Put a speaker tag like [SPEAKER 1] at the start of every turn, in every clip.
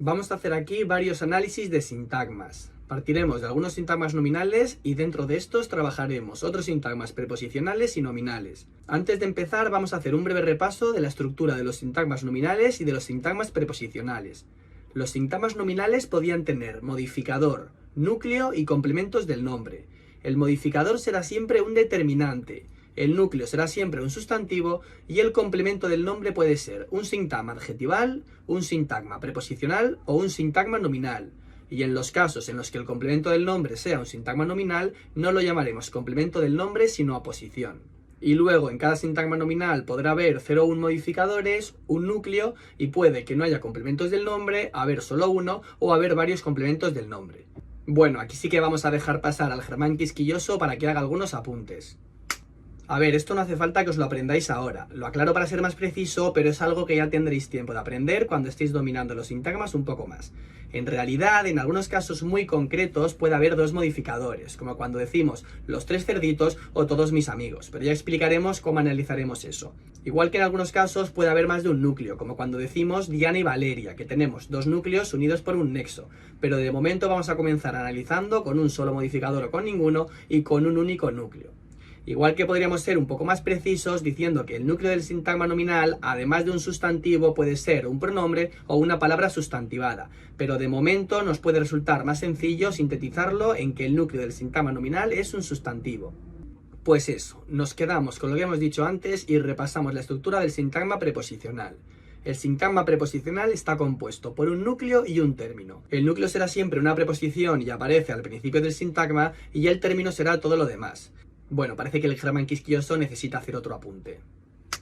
[SPEAKER 1] Vamos a hacer aquí varios análisis de sintagmas. Partiremos de algunos sintagmas nominales y dentro de estos trabajaremos otros sintagmas preposicionales y nominales. Antes de empezar vamos a hacer un breve repaso de la estructura de los sintagmas nominales y de los sintagmas preposicionales. Los sintagmas nominales podían tener modificador, núcleo y complementos del nombre. El modificador será siempre un determinante, el núcleo será siempre un sustantivo y el complemento del nombre puede ser un sintagma adjetival, un sintagma preposicional o un sintagma nominal. Y en los casos en los que el complemento del nombre sea un sintagma nominal, no lo llamaremos complemento del nombre sino aposición. Y luego en cada sintagma nominal podrá haber 0 o 1 modificadores, un núcleo y puede que no haya complementos del nombre, haber solo uno o haber varios complementos del nombre. Bueno, aquí sí que vamos a dejar pasar al Germán quisquilloso para que haga algunos apuntes. A ver, esto no hace falta que os lo aprendáis ahora, lo aclaro para ser más preciso, pero es algo que ya tendréis tiempo de aprender cuando estéis dominando los sintagmas un poco más. En realidad, en algunos casos muy concretos puede haber 2 modificadores, como cuando decimos los 3 cerditos o todos mis amigos, pero ya explicaremos cómo analizaremos eso. Igual que en algunos casos puede haber más de un núcleo, como cuando decimos Diana y Valeria, que tenemos 2 núcleos unidos por un nexo, pero de momento vamos a comenzar analizando con un solo modificador o con ninguno y con un único núcleo. Igual que podríamos ser un poco más precisos diciendo que el núcleo del sintagma nominal, además de un sustantivo, puede ser un pronombre o una palabra sustantivada, pero de momento nos puede resultar más sencillo sintetizarlo en que el núcleo del sintagma nominal es un sustantivo. Pues eso, nos quedamos con lo que hemos dicho antes y repasamos la estructura del sintagma preposicional. El sintagma preposicional está compuesto por un núcleo y un término. El núcleo será siempre una preposición y aparece al principio del sintagma y el término será todo lo demás. Bueno, parece que el Germán quisquilloso necesita hacer otro apunte.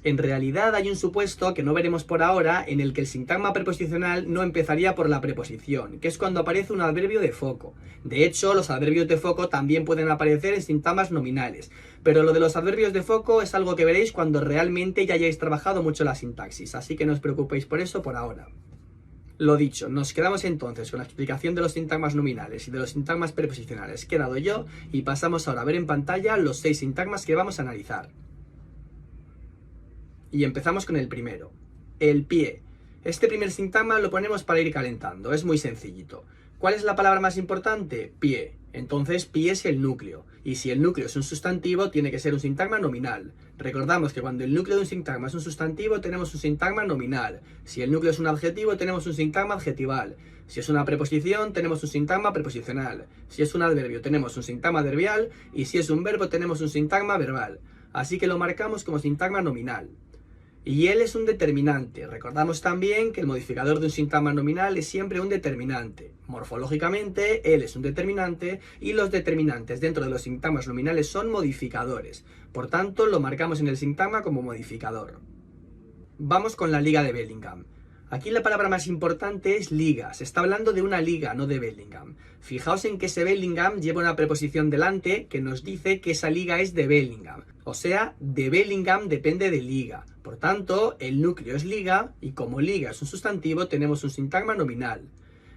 [SPEAKER 1] En realidad hay un supuesto que no veremos por ahora en el que el sintagma preposicional no empezaría por la preposición, que es cuando aparece un adverbio de foco. De hecho, los adverbios de foco también pueden aparecer en sintagmas nominales, pero lo de los adverbios de foco es algo que veréis cuando realmente ya hayáis trabajado mucho la sintaxis, así que no os preocupéis por eso por ahora. Lo dicho, nos quedamos entonces con la explicación de los sintagmas nominales y de los sintagmas preposicionales que he dado yo y pasamos ahora a ver en pantalla los 6 sintagmas que vamos a analizar. Y empezamos con el primero, el pie. Este primer sintagma lo ponemos para ir calentando, es muy sencillito. ¿Cuál es la palabra más importante? Pie. Entonces pie es el núcleo, y si el núcleo es un sustantivo tiene que ser un sintagma nominal. Recordamos que cuando el núcleo de un sintagma es un sustantivo tenemos un sintagma nominal. Si el núcleo es un adjetivo tenemos un sintagma adjetival. Si es una preposición tenemos un sintagma preposicional. Si es un adverbio tenemos un sintagma adverbial y si es un verbo tenemos un sintagma verbal. Así que lo marcamos como sintagma nominal. Y él es un determinante. Recordamos también que el modificador de un sintagma nominal es siempre un determinante. Morfológicamente, él es un determinante y los determinantes dentro de los sintagmas nominales son modificadores. Por tanto, lo marcamos en el sintagma como modificador. Vamos con la liga de Bellingham. Aquí la palabra más importante es liga. Se está hablando de una liga, no de Bellingham. Fijaos en que ese Bellingham lleva una preposición delante que nos dice que esa liga es de Bellingham. O sea, de Bellingham depende de liga. Por tanto, el núcleo es liga y como liga es un sustantivo tenemos un sintagma nominal.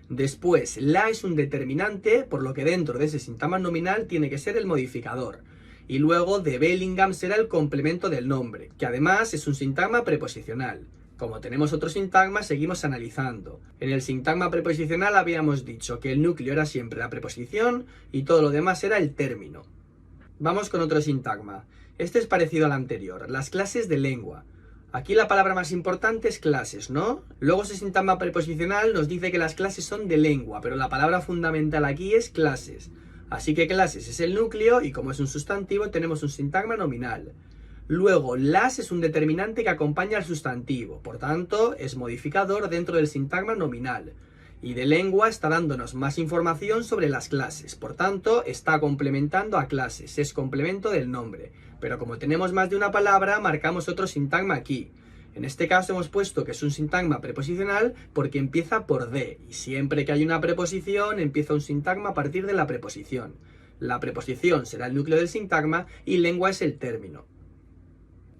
[SPEAKER 1] Después, la es un determinante, por lo que dentro de ese sintagma nominal tiene que ser el modificador. Y luego de Bellingham será el complemento del nombre, que además es un sintagma preposicional. Como tenemos otro sintagma, seguimos analizando. En el sintagma preposicional habíamos dicho que el núcleo era siempre la preposición y todo lo demás era el término. Vamos con otro sintagma. Este es parecido al anterior, las clases de lengua. Aquí la palabra más importante es clases, ¿no? Luego ese sintagma preposicional nos dice que las clases son de lengua, pero la palabra fundamental aquí es clases. Así que clases es el núcleo y como es un sustantivo tenemos un sintagma nominal. Luego, las es un determinante que acompaña al sustantivo, por tanto, es modificador dentro del sintagma nominal. Y de lengua está dándonos más información sobre las clases, por tanto, está complementando a clases, es complemento del nombre. Pero como tenemos más de una palabra, marcamos otro sintagma aquí. En este caso hemos puesto que es un sintagma preposicional porque empieza por de, y siempre que hay una preposición, empieza un sintagma a partir de la preposición. La preposición será el núcleo del sintagma y lengua es el término.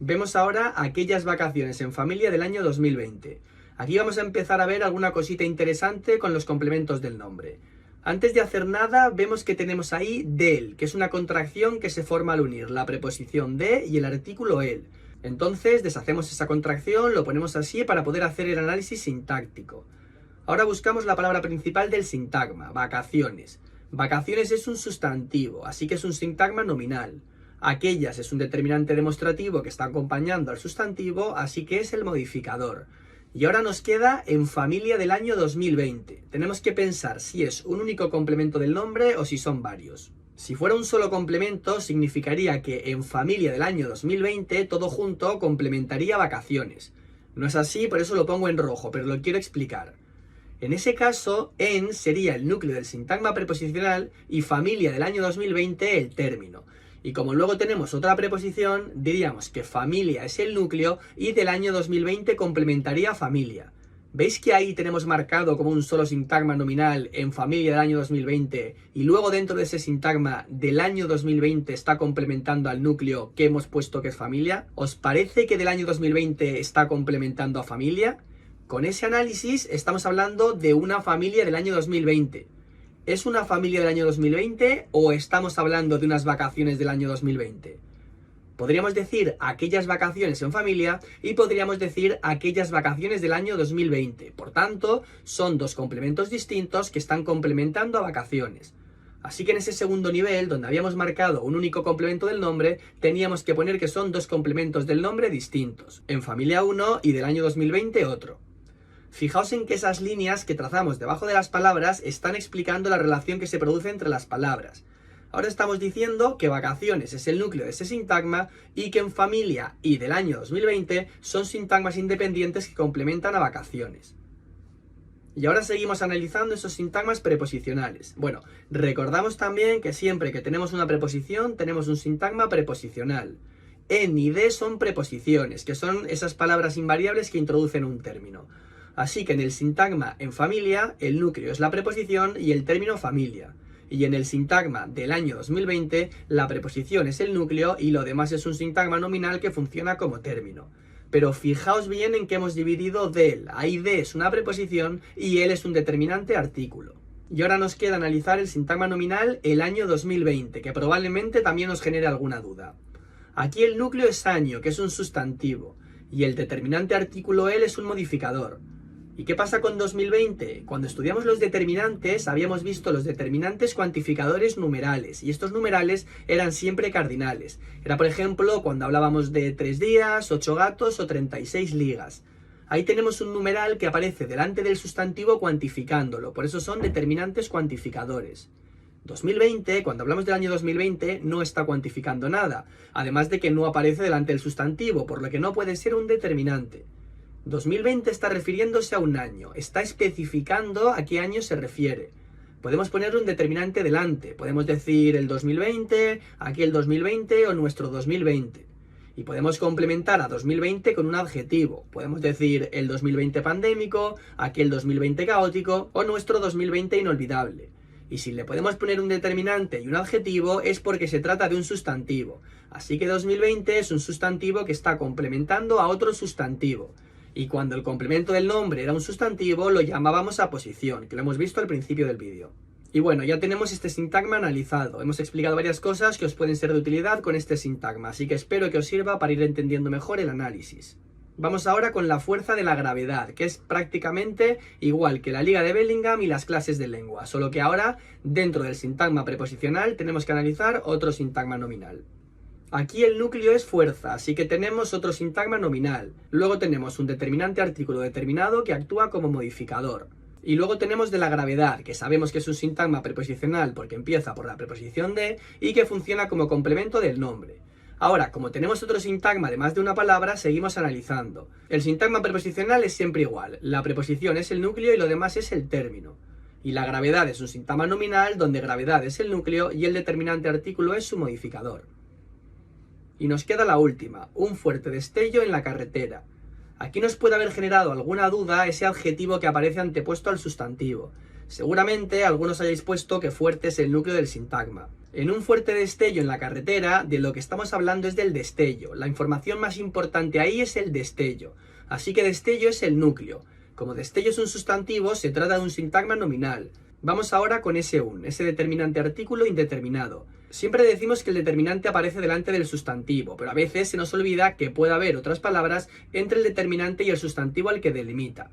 [SPEAKER 1] Vemos ahora aquellas vacaciones en familia del año 2020. Aquí vamos a empezar a ver alguna cosita interesante con los complementos del nombre. Antes de hacer nada, vemos que tenemos ahí del, que es una contracción que se forma al unir la preposición de y el artículo el. Entonces deshacemos esa contracción, lo ponemos así para poder hacer el análisis sintáctico. Ahora buscamos la palabra principal del sintagma, vacaciones. Vacaciones es un sustantivo, así que es un sintagma nominal. Aquellas es un determinante demostrativo que está acompañando al sustantivo, así que es el modificador. Y ahora nos queda en familia del año 2020. Tenemos que pensar si es un único complemento del nombre o si son varios. Si fuera un solo complemento, significaría que en familia del año 2020 todo junto complementaría vacaciones. No es así, por eso lo pongo en rojo, pero lo quiero explicar. En ese caso, en sería el núcleo del sintagma preposicional y familia del año 2020 el término. Y como luego tenemos otra preposición, diríamos que familia es el núcleo y del año 2020 complementaría familia. ¿Veis que ahí tenemos marcado como un solo sintagma nominal en familia del año 2020 y luego dentro de ese sintagma del año 2020 está complementando al núcleo que hemos puesto que es familia? ¿Os parece que del año 2020 está complementando a familia? Con ese análisis estamos hablando de una familia del año 2020. ¿Es una familia del año 2020 o estamos hablando de unas vacaciones del año 2020? Podríamos decir aquellas vacaciones en familia y podríamos decir aquellas vacaciones del año 2020. Por tanto, son dos complementos distintos que están complementando a vacaciones. Así que en ese segundo nivel, donde habíamos marcado un único complemento del nombre, teníamos que poner que son dos complementos del nombre distintos. En familia uno y del año 2020 otro. Fijaos en que esas líneas que trazamos debajo de las palabras están explicando la relación que se produce entre las palabras. Ahora estamos diciendo que vacaciones es el núcleo de ese sintagma y que en familia y del año 2020 son sintagmas independientes que complementan a vacaciones. Y ahora seguimos analizando esos sintagmas preposicionales. Bueno, recordamos también que siempre que tenemos una preposición tenemos un sintagma preposicional. En y de son preposiciones, que son esas palabras invariables que introducen un término. Así que en el sintagma en familia, el núcleo es la preposición y el término familia. Y en el sintagma del año 2020, la preposición es el núcleo y lo demás es un sintagma nominal que funciona como término. Pero fijaos bien en que hemos dividido del. Ahí de es una preposición y el es un determinante artículo. Y ahora nos queda analizar el sintagma nominal el año 2020, que probablemente también nos genere alguna duda. Aquí el núcleo es año, que es un sustantivo, y el determinante artículo el es un modificador. ¿Y qué pasa con 2020? Cuando estudiamos los determinantes, habíamos visto los determinantes cuantificadores numerales, y estos numerales eran siempre cardinales. Era, por ejemplo, cuando hablábamos de 3 días, 8 gatos o 36 ligas. Ahí tenemos un numeral que aparece delante del sustantivo cuantificándolo, por eso son determinantes cuantificadores. 2020, cuando hablamos del año 2020, no está cuantificando nada, además de que no aparece delante del sustantivo, por lo que no puede ser un determinante. 2020 está refiriéndose a un año, está especificando a qué año se refiere. Podemos ponerle un determinante delante, podemos decir el 2020, aquí el 2020 o nuestro 2020. Y podemos complementar a 2020 con un adjetivo, podemos decir el 2020 pandémico, aquí el 2020 caótico o nuestro 2020 inolvidable. Y si le podemos poner un determinante y un adjetivo es porque se trata de un sustantivo. Así que 2020 es un sustantivo que está complementando a otro sustantivo. Y cuando el complemento del nombre era un sustantivo, lo llamábamos aposición, que lo hemos visto al principio del vídeo. Y bueno, ya tenemos este sintagma analizado. Hemos explicado varias cosas que os pueden ser de utilidad con este sintagma, así que espero que os sirva para ir entendiendo mejor el análisis. Vamos ahora con la fuerza de la gravedad, que es prácticamente igual que la Liga de Bellingham y las clases de lengua, solo que ahora, dentro del sintagma preposicional, tenemos que analizar otro sintagma nominal. Aquí el núcleo es fuerza, así que tenemos otro sintagma nominal. Luego tenemos un determinante artículo determinado que actúa como modificador. Y luego tenemos de la gravedad, que sabemos que es un sintagma preposicional porque empieza por la preposición de y que funciona como complemento del nombre. Ahora, como tenemos otro sintagma de más de una palabra, seguimos analizando. El sintagma preposicional es siempre igual. La preposición es el núcleo y lo demás es el término. Y la gravedad es un sintagma nominal donde gravedad es el núcleo y el determinante artículo es su modificador. Y nos queda la última, un fuerte destello en la carretera. Aquí nos puede haber generado alguna duda ese adjetivo que aparece antepuesto al sustantivo. Seguramente algunos hayáis puesto que fuerte es el núcleo del sintagma. En un fuerte destello en la carretera, de lo que estamos hablando es del destello. La información más importante ahí es el destello. Así que destello es el núcleo. Como destello es un sustantivo, se trata de un sintagma nominal. Vamos ahora con ese ese determinante artículo indeterminado. Siempre decimos que el determinante aparece delante del sustantivo, pero a veces se nos olvida que puede haber otras palabras entre el determinante y el sustantivo al que delimita.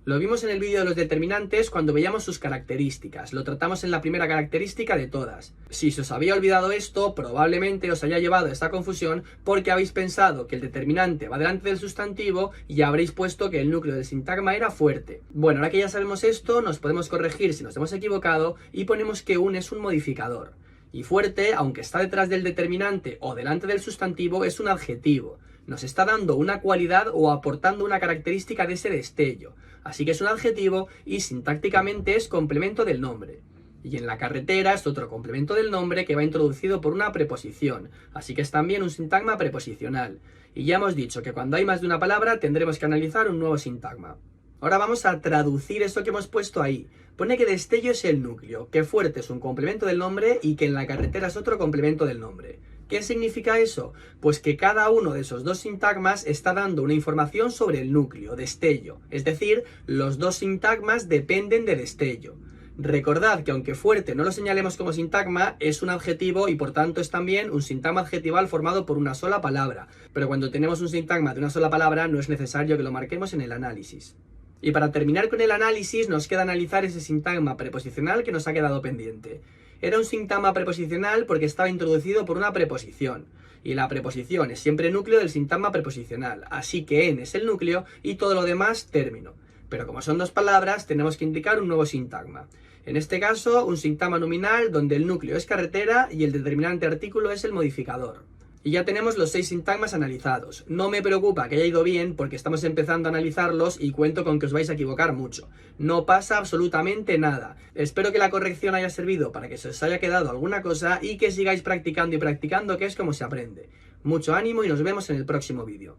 [SPEAKER 1] Lo vimos en el vídeo de los determinantes cuando veíamos sus características, lo tratamos en la primera característica de todas. Si se os había olvidado esto, probablemente os haya llevado a esta confusión porque habéis pensado que el determinante va delante del sustantivo y habréis puesto que el núcleo del sintagma era fuerte. Bueno, ahora que ya sabemos esto, nos podemos corregir si nos hemos equivocado y ponemos que un es un modificador. Y fuerte, aunque está detrás del determinante o delante del sustantivo, es un adjetivo. Nos está dando una cualidad o aportando una característica de ese destello. Así que es un adjetivo y sintácticamente es complemento del nombre. Y en la carretera es otro complemento del nombre que va introducido por una preposición. Así que es también un sintagma preposicional. Y ya hemos dicho que cuando hay más de una palabra tendremos que analizar un nuevo sintagma. Ahora vamos a traducir eso que hemos puesto ahí. Pone que destello es el núcleo, que fuerte es un complemento del nombre y que en la carretera es otro complemento del nombre. ¿Qué significa eso? Pues que cada uno de esos dos sintagmas está dando una información sobre el núcleo, destello. Es decir, los dos sintagmas dependen de destello. Recordad que aunque fuerte no lo señalemos como sintagma, es un adjetivo y por tanto es también un sintagma adjetival formado por una sola palabra. Pero cuando tenemos un sintagma de una sola palabra no es necesario que lo marquemos en el análisis. Y para terminar con el análisis nos queda analizar ese sintagma preposicional que nos ha quedado pendiente. Era un sintagma preposicional porque estaba introducido por una preposición. Y la preposición es siempre núcleo del sintagma preposicional, así que en es el núcleo y todo lo demás término. Pero como son dos palabras, tenemos que indicar un nuevo sintagma. En este caso, un sintagma nominal donde el núcleo es carretera y el determinante artículo es el modificador. Y ya tenemos los 6 sintagmas analizados. No me preocupa que haya ido bien porque estamos empezando a analizarlos y cuento con que os vais a equivocar mucho. No pasa absolutamente nada. Espero que la corrección haya servido para que se os haya quedado alguna cosa y que sigáis practicando y practicando, que es como se aprende. Mucho ánimo y nos vemos en el próximo vídeo.